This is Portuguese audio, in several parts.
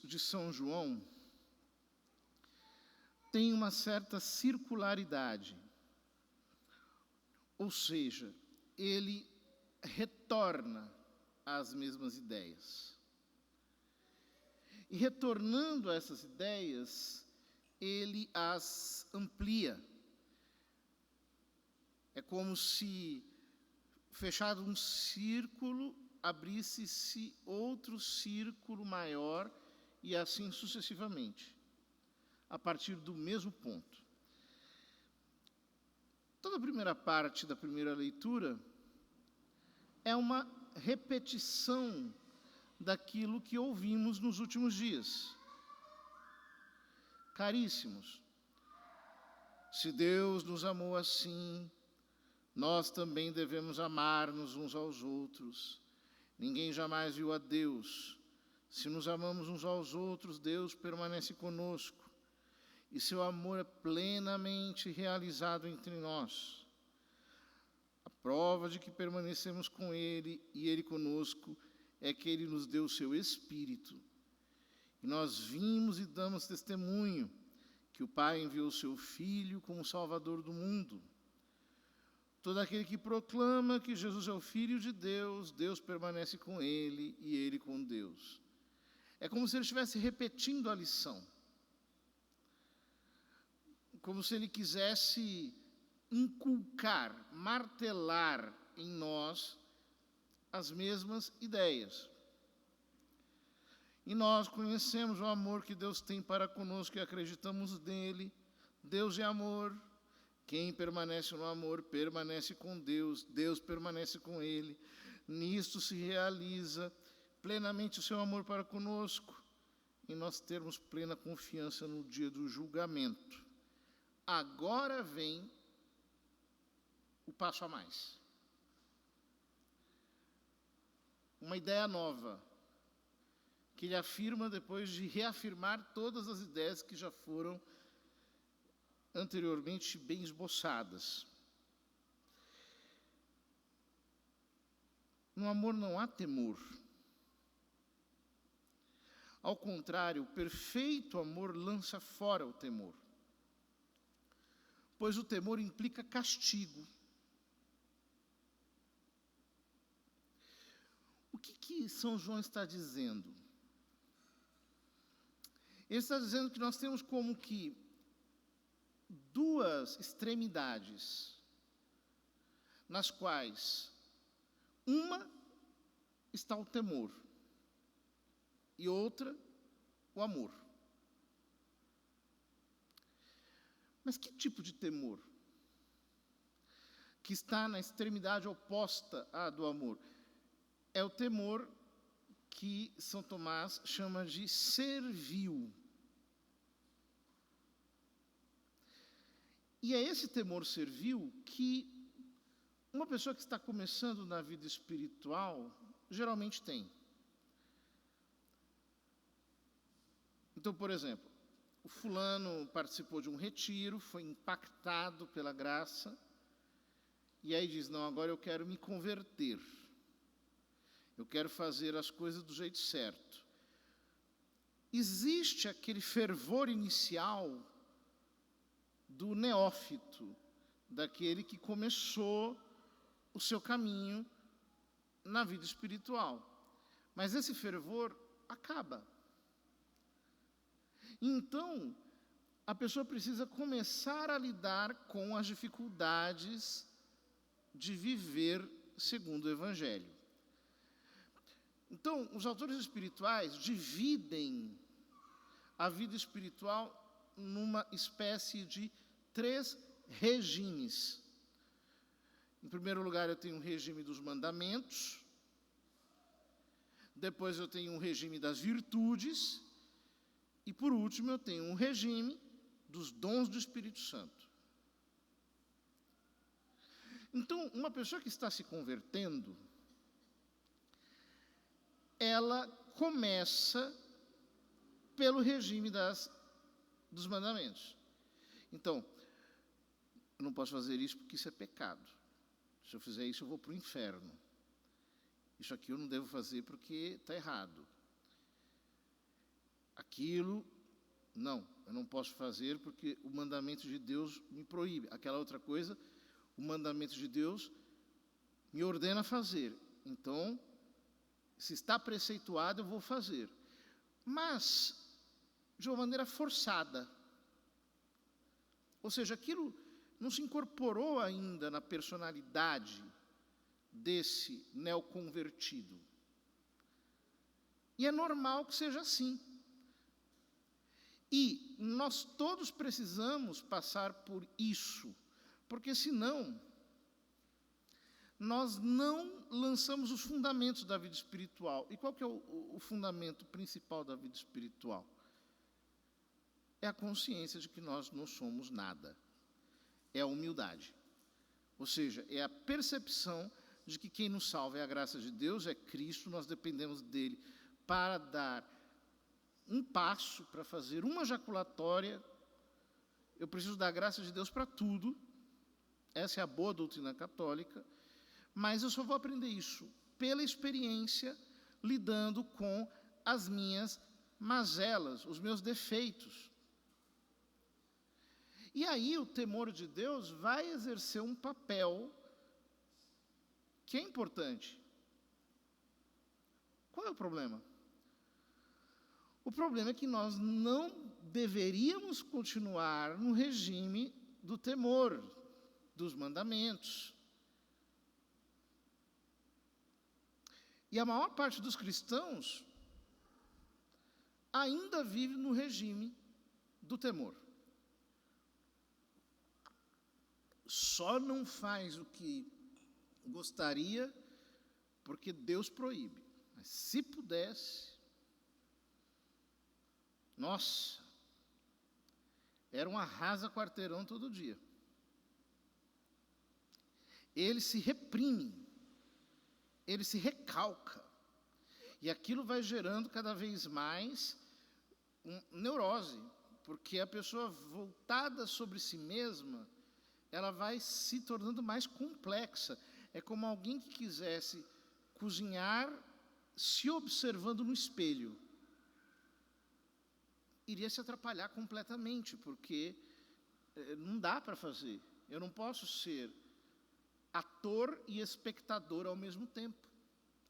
de São João tem uma certa circularidade, ou seja, ele retorna às mesmas ideias. E retornando a essas ideias, ele as amplia. É como se, fechado um círculo, abrisse-se outro círculo maior e assim sucessivamente, a partir do mesmo ponto. Toda a primeira parte da primeira leitura é uma repetição daquilo que ouvimos nos últimos dias. Caríssimos, se Deus nos amou assim, nós também devemos amar-nos uns aos outros. Ninguém jamais viu a Deus. Se nos amamos uns aos outros, Deus permanece conosco, e seu amor é plenamente realizado entre nós. A prova de que permanecemos com Ele e Ele conosco é que Ele nos deu o seu Espírito. E nós vimos e damos testemunho que o Pai enviou o seu Filho como Salvador do mundo. Todo aquele que proclama que Jesus é o Filho de Deus, Deus permanece com ele e ele com Deus. É como se ele estivesse repetindo a lição. Como se ele quisesse inculcar, martelar em nós as mesmas ideias. E nós conhecemos o amor que Deus tem para conosco e acreditamos nele. Deus é amor. Quem permanece no amor permanece com Deus, Deus permanece com ele. Nisto se realiza plenamente o seu amor para conosco, e nós termos plena confiança no dia do julgamento. Agora vem o passo a mais. Uma ideia nova, que ele afirma depois de reafirmar todas as ideias que já foram anteriormente bem esboçadas. No amor não há temor. Ao contrário, o perfeito amor lança fora o temor, pois o temor implica castigo. O que São João está dizendo? Ele está dizendo que nós temos como que duas extremidades, nas quais uma está o temor e outra o amor. Mas que tipo de temor? Que está na extremidade oposta à do amor. É o temor que São Tomás chama de servil. E é esse temor servil que uma pessoa que está começando na vida espiritual geralmente tem. Então, por exemplo, o fulano participou de um retiro, foi impactado pela graça, e aí diz, não, agora eu quero me converter. Eu quero fazer as coisas do jeito certo. Existe aquele fervor inicial do neófito, daquele que começou o seu caminho na vida espiritual. Mas esse fervor acaba. Então, a pessoa precisa começar a lidar com as dificuldades de viver segundo o Evangelho. Então, os autores espirituais dividem a vida espiritual numa espécie de 3 regimes. Em primeiro lugar, eu tenho um regime dos mandamentos, depois eu tenho um regime das virtudes, e por último eu tenho um regime dos dons do Espírito Santo. Então, uma pessoa que está se convertendo, ela começa pelo regime dos mandamentos. Então, eu não posso fazer isso porque isso é pecado. Se eu fizer isso, eu vou para o inferno. Isso aqui eu não devo fazer porque está errado. Aquilo, não, eu não posso fazer porque o mandamento de Deus me proíbe. Aquela outra coisa, o mandamento de Deus me ordena a fazer. Então, se está preceituado, eu vou fazer. Mas, de uma maneira forçada. Ou seja, aquilo não se incorporou ainda na personalidade desse neoconvertido. E é normal que seja assim. E nós todos precisamos passar por isso, porque senão nós não lançamos os fundamentos da vida espiritual. E qual que é o fundamento principal da vida espiritual? É a consciência de que nós não somos nada. É a humildade. Ou seja, é a percepção de que quem nos salva é a graça de Deus, é Cristo, nós dependemos dele para dar um passo, para fazer uma jaculatória. Eu preciso da graça de Deus para tudo. Essa é a boa doutrina católica. Mas eu só vou aprender isso pela experiência, lidando com as minhas mazelas, os meus defeitos. E aí o temor de Deus vai exercer um papel que é importante. Qual é o problema? O problema é que nós não deveríamos continuar no regime do temor, dos mandamentos. E a maior parte dos cristãos ainda vive no regime do temor. Só não faz o que gostaria porque Deus proíbe. Mas se pudesse, nossa, era um arrasa-quarteirão todo dia. Ele se reprime, ele se recalca. E aquilo vai gerando cada vez mais neurose, porque a pessoa voltada sobre si mesma, ela vai se tornando mais complexa. É como alguém que quisesse cozinhar se observando no espelho. Iria se atrapalhar completamente, porque não dá para fazer. Eu não posso ser ator e espectador ao mesmo tempo.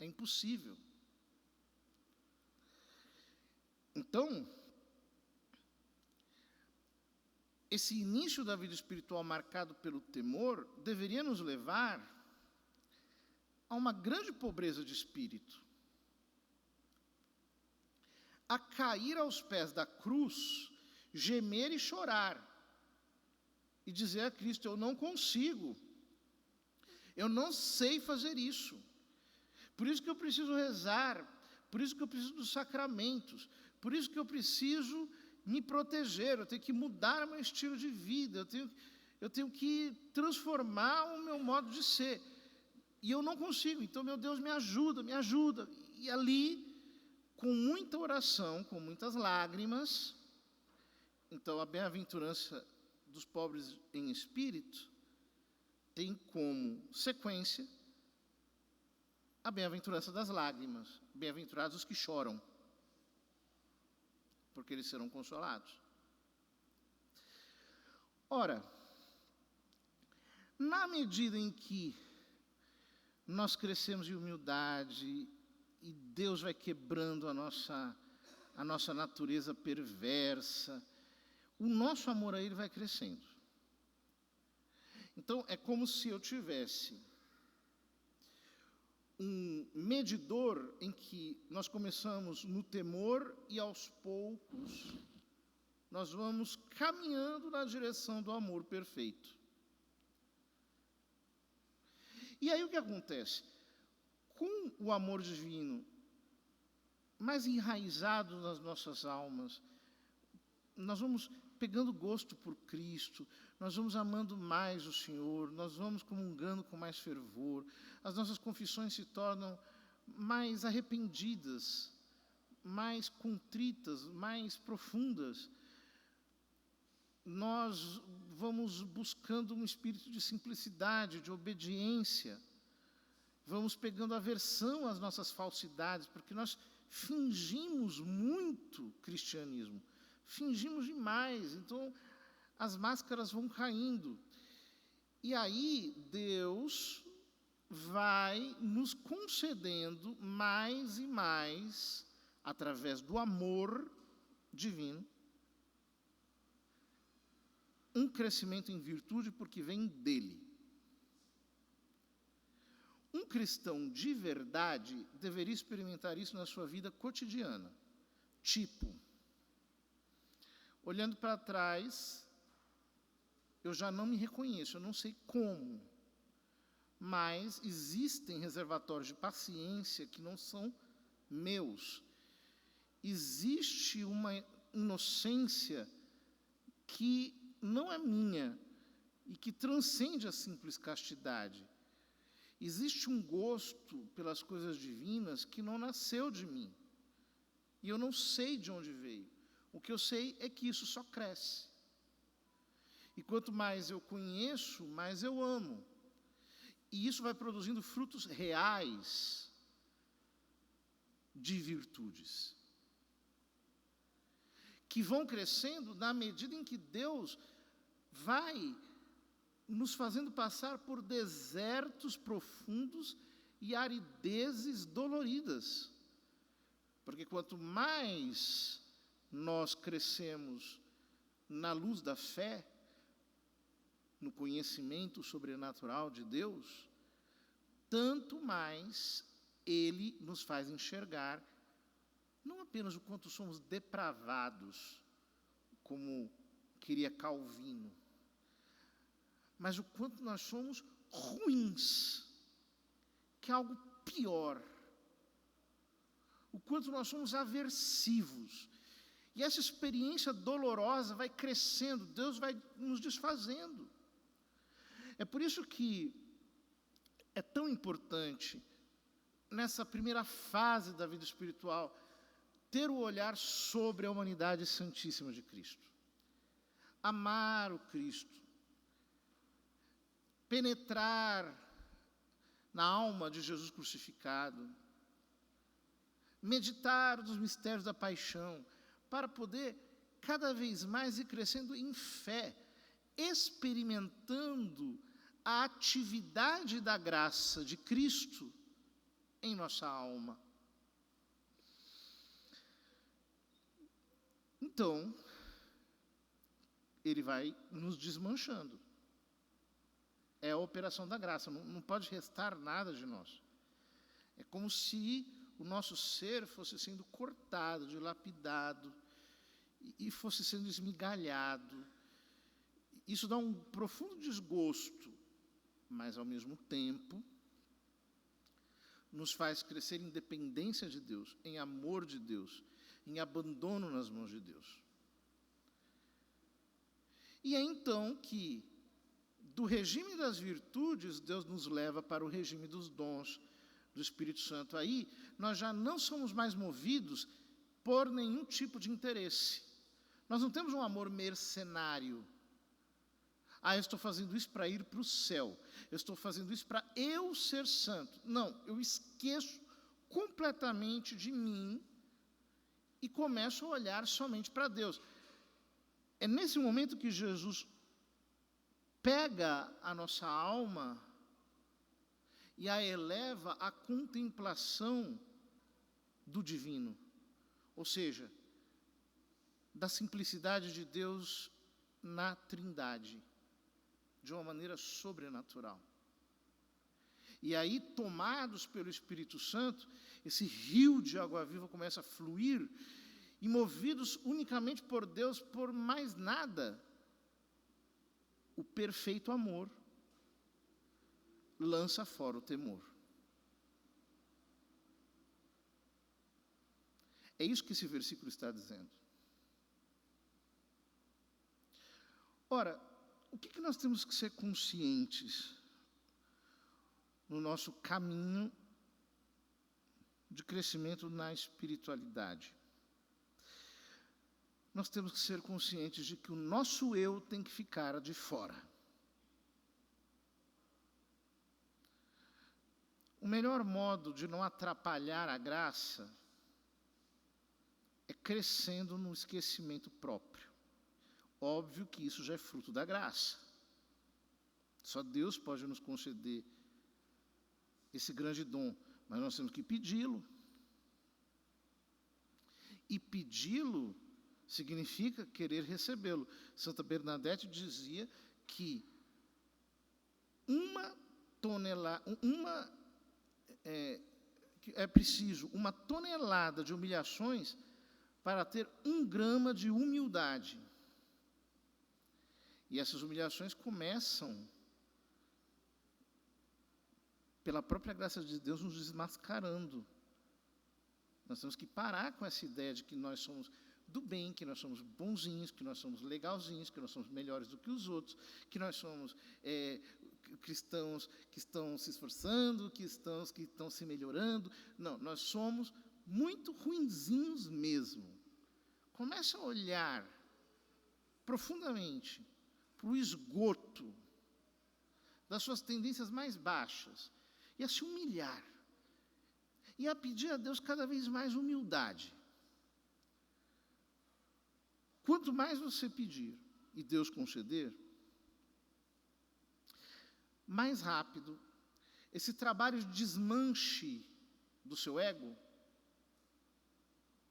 É impossível. Então, esse início da vida espiritual marcado pelo temor deveria nos levar a uma grande pobreza de espírito. A cair aos pés da cruz, gemer e chorar, e dizer a Cristo: eu não consigo, eu não sei fazer isso, por isso que eu preciso rezar, por isso que eu preciso dos sacramentos, por isso que eu preciso me proteger, eu tenho que mudar meu estilo de vida, eu tenho que transformar o meu modo de ser, e eu não consigo, então, meu Deus, me ajuda, e ali, com muita oração, com muitas lágrimas. Então, a bem-aventurança dos pobres em espírito tem como sequência a bem-aventurança das lágrimas. Bem-aventurados os que choram, porque eles serão consolados. Ora, na medida em que nós crescemos em humildade, e Deus vai quebrando a nossa natureza perversa, o nosso amor a Ele vai crescendo. Então, é como se eu tivesse um medidor em que nós começamos no temor e aos poucos nós vamos caminhando na direção do amor perfeito. E aí o que acontece? Com o amor divino mais enraizado nas nossas almas, nós vamos pegando gosto por Cristo, nós vamos amando mais o Senhor, nós vamos comungando com mais fervor, as nossas confissões se tornam mais arrependidas, mais contritas, mais profundas. Nós vamos buscando um espírito de simplicidade, de obediência, vamos pegando aversão às nossas falsidades, porque nós fingimos muito cristianismo, fingimos demais, então as máscaras vão caindo. E aí Deus vai nos concedendo mais e mais, através do amor divino, um crescimento em virtude porque vem dele. Um cristão de verdade deveria experimentar isso na sua vida cotidiana. Tipo, olhando para trás, eu já não me reconheço, eu não sei como, mas existem reservatórios de paciência que não são meus. Existe uma inocência que não é minha e que transcende a simples castidade. Existe um gosto pelas coisas divinas que não nasceu de mim. E eu não sei de onde veio. O que eu sei é que isso só cresce. E quanto mais eu conheço, mais eu amo. E isso vai produzindo frutos reais de virtudes, que vão crescendo na medida em que Deus vai nos fazendo passar por desertos profundos e aridezes doloridas. Porque quanto mais nós crescemos na luz da fé, no conhecimento sobrenatural de Deus, tanto mais Ele nos faz enxergar não apenas o quanto somos depravados, como queria Calvino, mas o quanto nós somos ruins, que é algo pior. O quanto nós somos aversivos. E essa experiência dolorosa vai crescendo, Deus vai nos desfazendo. É por isso que é tão importante, nessa primeira fase da vida espiritual, ter o olhar sobre a humanidade santíssima de Cristo. Amar o Cristo. Penetrar na alma de Jesus crucificado. Meditar nos mistérios da paixão, para poder cada vez mais ir crescendo em fé, experimentando a atividade da graça de Cristo em nossa alma. Então, ele vai nos desmanchando. É a operação da graça, não pode restar nada de nós. É como se o nosso ser fosse sendo cortado, dilapidado, e fosse sendo esmigalhado. Isso dá um profundo desgosto, mas, ao mesmo tempo, nos faz crescer em dependência de Deus, em amor de Deus, em abandono nas mãos de Deus. E é então que, do regime das virtudes, Deus nos leva para o regime dos dons do Espírito Santo. Aí, nós já não somos mais movidos por nenhum tipo de interesse. Nós não temos um amor mercenário. Eu estou fazendo isso para ir para o céu. Eu estou fazendo isso para eu ser santo. Não, eu esqueço completamente de mim e começo a olhar somente para Deus. É nesse momento que Jesus pega a nossa alma e a eleva à contemplação do divino. Ou seja, da simplicidade de Deus na Trindade, de uma maneira sobrenatural. E aí, tomados pelo Espírito Santo, esse rio de água viva começa a fluir, e movidos unicamente por Deus, por mais nada, o perfeito amor lança fora o temor. É isso que esse versículo está dizendo. Ora, o que nós temos que ser conscientes no nosso caminho de crescimento na espiritualidade? Nós temos que ser conscientes de que o nosso eu tem que ficar de fora. O melhor modo de não atrapalhar a graça é crescendo no esquecimento próprio. Óbvio que isso já é fruto da graça. Só Deus pode nos conceder esse grande dom, mas nós temos que pedi-lo. E pedi-lo significa querer recebê-lo. Santa Bernadette dizia que é preciso uma tonelada de humilhações para ter 1 grama de humildade. E essas humilhações começam pela própria graça de Deus nos desmascarando. Nós temos que parar com essa ideia de que nós somos do bem, que nós somos bonzinhos, que nós somos legalzinhos, que nós somos melhores do que os outros, que nós somos cristãos que estão se esforçando, cristãos que estão se melhorando. Não, nós somos muito ruinzinhos mesmo. Comece a olhar profundamente para o esgoto das suas tendências mais baixas e a se humilhar. E a pedir a Deus cada vez mais humildade. Quanto mais você pedir e Deus conceder, mais rápido esse trabalho de desmanche do seu ego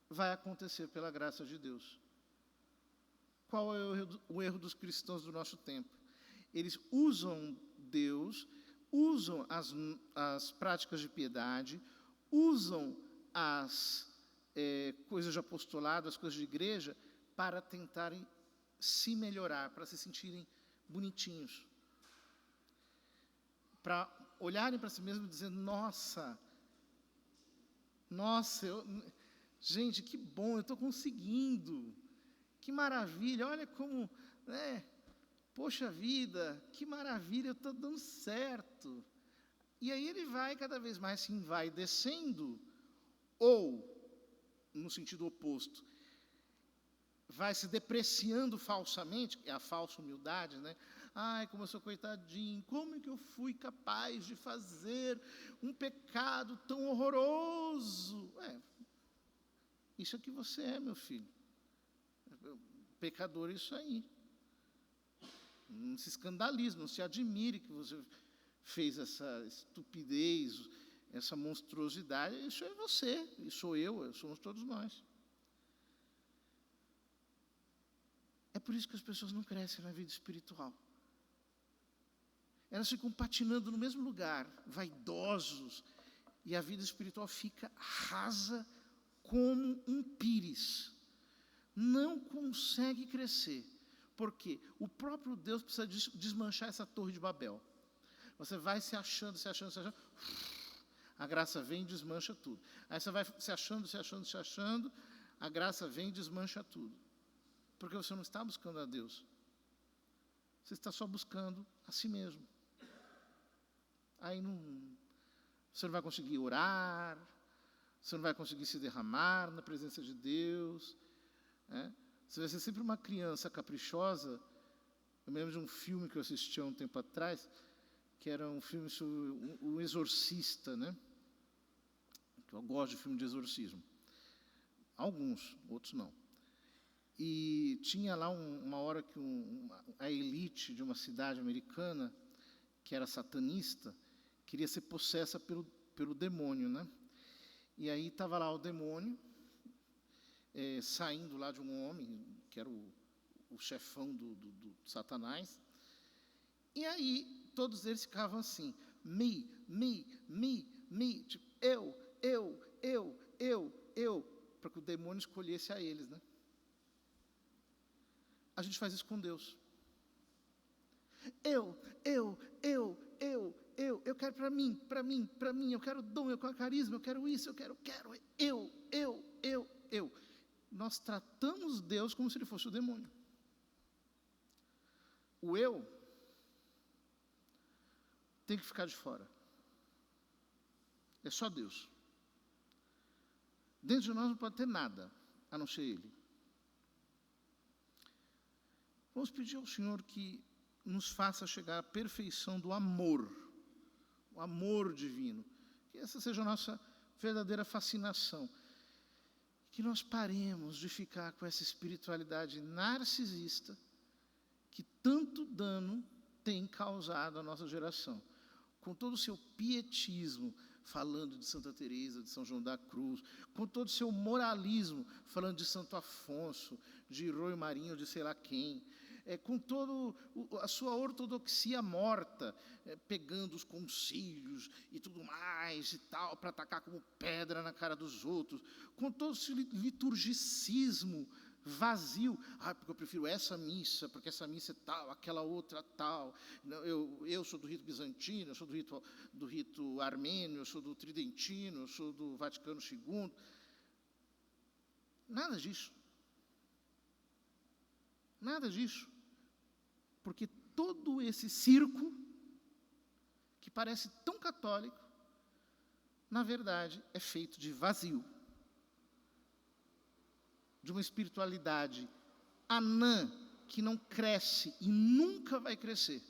vai acontecer pela graça de Deus. Qual é o erro dos cristãos do nosso tempo? Eles usam Deus, usam as práticas de piedade, usam as coisas de apostolado, as coisas de igreja, para tentarem se melhorar, para se sentirem bonitinhos. Para olharem para si mesmos e dizer, nossa, gente, que bom, eu estou conseguindo, que maravilha, olha como, poxa vida, que maravilha, eu estou dando certo. E aí ele vai cada vez mais se envaidecendo, ou, no sentido oposto, vai se depreciando falsamente, é a falsa humildade, né? Ai, como eu sou coitadinho, como é que eu fui capaz de fazer um pecado tão horroroso? Isso é que você é, meu filho. Pecador é isso aí. Não se escandalize, não se admire que você fez essa estupidez, essa monstruosidade. Isso é você, isso sou eu, somos todos nós. É por isso que as pessoas não crescem na vida espiritual. Elas ficam patinando no mesmo lugar, vaidosos, e a vida espiritual fica rasa como um pires. Não consegue crescer, porque o próprio Deus precisa desmanchar essa torre de Babel. Você vai se achando, a graça vem e desmancha tudo. Aí você vai se achando, a graça vem e desmancha tudo. Porque você não está buscando a Deus. Você está só buscando a si mesmo. Aí você não vai conseguir orar, você não vai conseguir se derramar na presença de Deus. Você vai ser sempre uma criança caprichosa. Eu me lembro de um filme que eu assisti há um tempo atrás, que era um filme sobre um exorcista, né? Eu gosto de filme de exorcismo. Alguns, outros não. E tinha lá uma hora que a elite de uma cidade americana, que era satanista, queria ser possessa pelo demônio, né? E aí estava lá o demônio, saindo lá de um homem, que era o chefão do Satanás. E aí todos eles ficavam assim, me, tipo, eu, para que o demônio escolhesse a eles, né? A gente faz isso com Deus. Eu quero para mim, eu quero dom, eu quero carisma, eu quero isso, eu quero, eu. Nós tratamos Deus como se ele fosse o demônio. O eu tem que ficar de fora. É só Deus. Dentro de nós não pode ter nada, a não ser Ele. Vamos pedir ao Senhor que nos faça chegar à perfeição do amor, o amor divino. Que essa seja a nossa verdadeira fascinação. que nós paremos de ficar com essa espiritualidade narcisista que tanto dano tem causado à nossa geração. Com todo o seu pietismo, falando de Santa Teresa, de São João da Cruz, com todo o seu moralismo, falando de Santo Afonso, de Rui Marinho, de sei lá quem, com toda a sua ortodoxia morta, pegando os concílios e tudo mais e tal, para atacar como pedra na cara dos outros, com todo esse liturgicismo vazio. Porque eu prefiro essa missa, porque essa missa é tal, aquela outra tal. Eu sou do rito bizantino, eu sou do rito armênio, eu sou do tridentino, eu sou do Vaticano II. Nada disso. Nada disso. Porque todo esse circo, que parece tão católico, na verdade é feito de vazio, de uma espiritualidade anã, que não cresce e nunca vai crescer,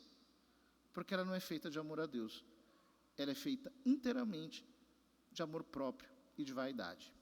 porque ela não é feita de amor a Deus, ela é feita inteiramente de amor próprio e de vaidade.